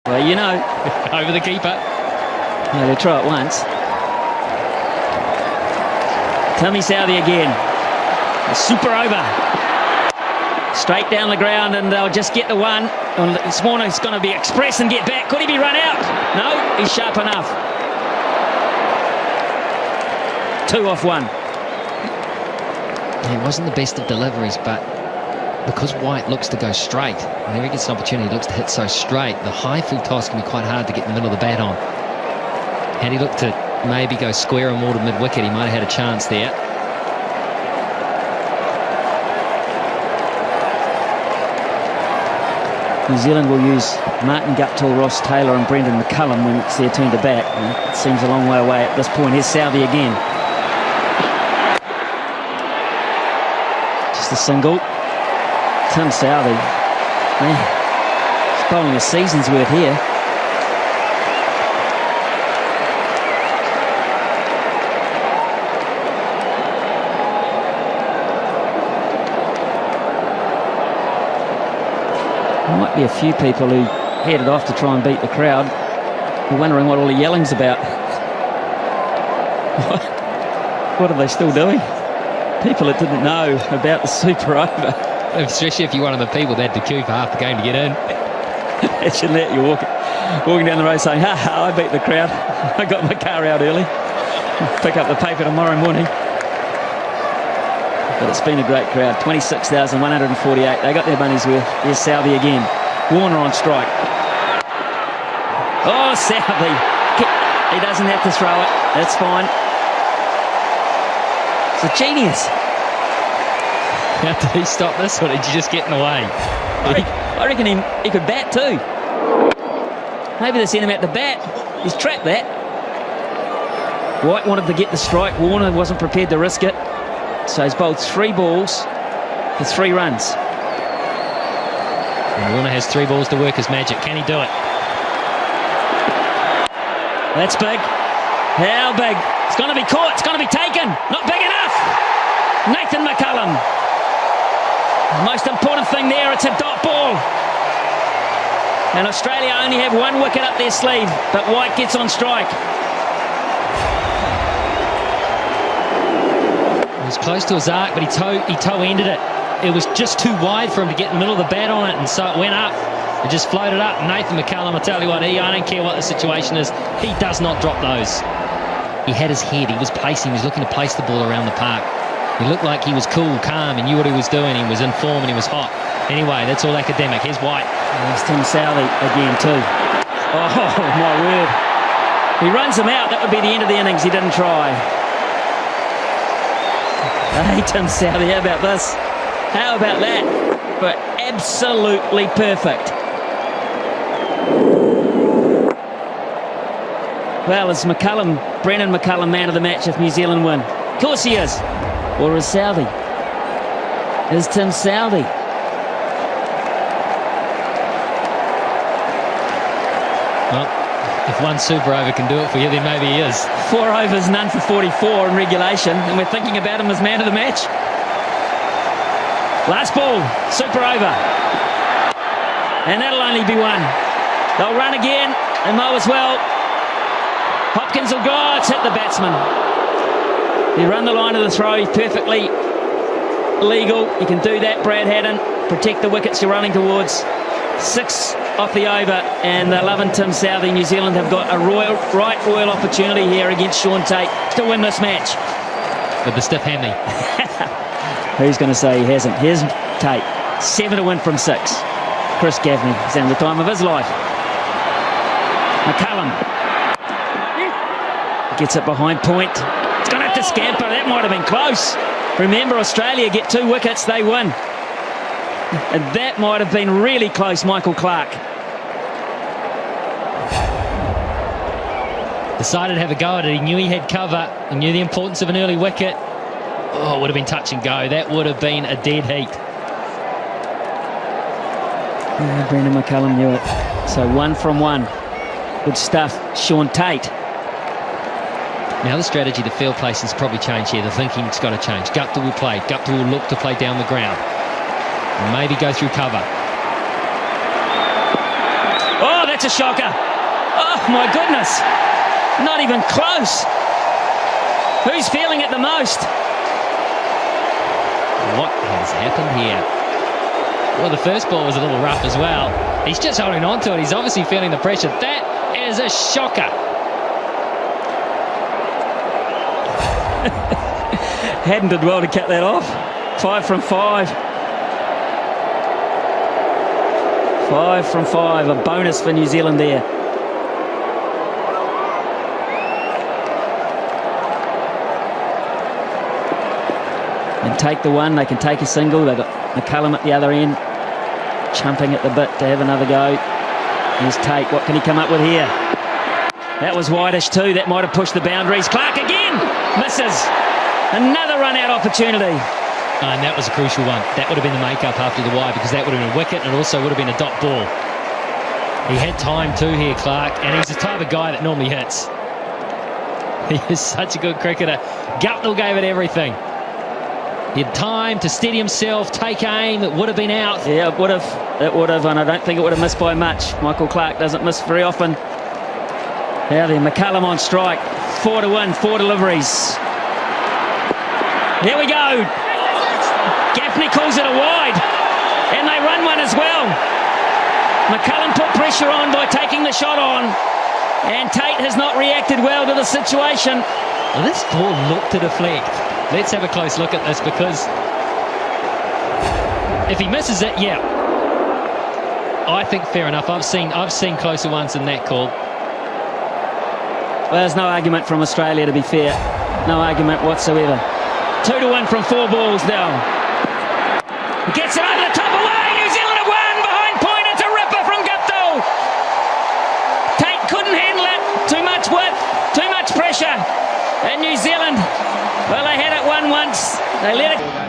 Well, you know. Over the keeper. Yeah, they'll try it once. Tommy Southee again. A super over. Straight down the ground, and they'll just get the one. This morning's going to be express and get back. Could he be run out? No, he's sharp enough. 2 off 1. It wasn't the best of deliveries, but because White looks to go straight, whenever he gets an opportunity, he looks to hit so straight. The high full toss can be quite hard to get in the middle of the bat on. Had he looked to maybe go square and more to mid-wicket, he might have had a chance there. New Zealand will use Martin Guptill, Ross Taylor and Brendan McCullum when it's their turn to bat. And it seems a long way away at this point. Here's Southee again. Just a single. Tim Southee. Man, he's bowling a season's worth here. There might be a few people who headed off to try and beat the crowd. You're wondering what all the yelling's about. What are they still doing? People that didn't know about the Super Over. Especially if you're one of the people that had to queue for half the game to get in. Imagine that, you're walking down the road saying, ha, I beat the crowd. I got my car out early. Pick up the paper tomorrow morning. But it's been a great crowd. 26,148. They got their money's worth. Here's Southee again. Warner on strike. Oh, Southee. He doesn't have to throw it. That's fine. It's a genius. How did he stop this, or did you just get in the way? I reckon he could bat too. Maybe they sent him out to bat. He's trapped that. White wanted to get the strike. Warner wasn't prepared to risk it. So he's bowled 3 balls for 3 runs. And Warner has 3 balls to work his magic. Can he do it? That's big. How big? It's going to be caught. It's going to be taken. Not big enough. Nathan McCullum. The most important thing there, it's a dot ball. And Australia only have 1 wicket up their sleeve, but White gets on strike. It was close to his arc, but he toe-ended it. It was just too wide for him to get in the middle of the bat on it, and so it went up. It just floated up. Nathan McCullum, I tell you what, I don't care what the situation is, he does not drop those. He had his head, he was pacing, he was looking to place the ball around the park. He looked like he was cool, calm, and knew what he was doing. He was in form and he was hot. Anyway, that's all academic. Here's White. There's Tim Southee again too. Oh, my word. He runs him out. That would be the end of the innings. He didn't try. Hey, Tim Southee, how about this? How about that? But absolutely perfect. Well, is Brendan McCullum man of the match if New Zealand win? Of course he is. Or is Southee? Is Tim Southee? Well, if 1 Super Over can do it for you, then maybe he is. 4 overs, none for 44 in regulation, and we're thinking about him as man of the match. Last ball, Super Over. And that'll only be 1. They'll run again, and mow as well. Hopkins will go. It's hit the batsman. He run the line of the throw. He's perfectly legal. You can do that, Brad Haddon. Protect the wickets you're running towards. 6 off the over, and they're loving Tim Southee. New Zealand have got a royal opportunity here against Sean Tate to win this match. With the stiff handy. Who's going to say he hasn't? Here's Tate. 7 to win from 6. Chris Gaffney is having the time of his life. McCullum gets it behind point. It's going to have to scamper. That might have been close. Remember, Australia get 2 wickets, they win. And that might have been really close, Michael Clark. Decided to have a go at it. He knew he had cover. He knew the importance of an early wicket. Oh, it would have been touch and go. That would have been a dead heat. Yeah, Brendan McCullum knew it. So 1 from 1. Good stuff. Sean Tate. Now the strategy, the field placing's probably changed here. The thinking's got to change. Guptill will play. Guptill will look to play down the ground. Maybe go through cover. Oh, that's a shocker. Oh, my goodness. Not even close. Who's feeling it the most? What has happened here? Well, the first ball was a little rough as well. He's just holding on to it. He's obviously feeling the pressure. That is a shocker. Hadden did well to cut that off. 5 from 5. 5 from 5. A bonus for New Zealand there. And take the one. They can take a single. They've got McCullum at the other end, chumping at the bit to have another go. Here's Tate. What can he come up with here? That was wideish too. That might have pushed the boundaries. Clark again. Misses. Another run-out opportunity. And that was a crucial one. That would have been the make-up after the wide, because that would have been a wicket and also would have been a dot ball. He had time too here, Clark, and he's the type of guy that normally hits. He is such a good cricketer. Guptill gave it everything. He had time to steady himself, take aim. It would have been out. Yeah, it would have. It would have, and I don't think it would have missed by much. Michael Clark doesn't miss very often. Now then, McCullum on strike. 4 to 1, 4 deliveries. Here we go. Gaffney calls it a wide, and they run one as well. McCullum put pressure on by taking the shot on, and Tate has not reacted well to the situation. Well, this ball looked to deflect. Let's have a close look at this, because if he misses it, yeah, I think fair enough. I've seen closer ones than that call. Well, there's no argument from Australia, to be fair. No argument whatsoever. 2 to 1 from 4 balls now. Gets it over the top away. New Zealand have won. Behind point. It's a ripper from Guptill. Tate couldn't handle it. Too much width. Too much pressure. And New Zealand, well, they had it won once. They let it.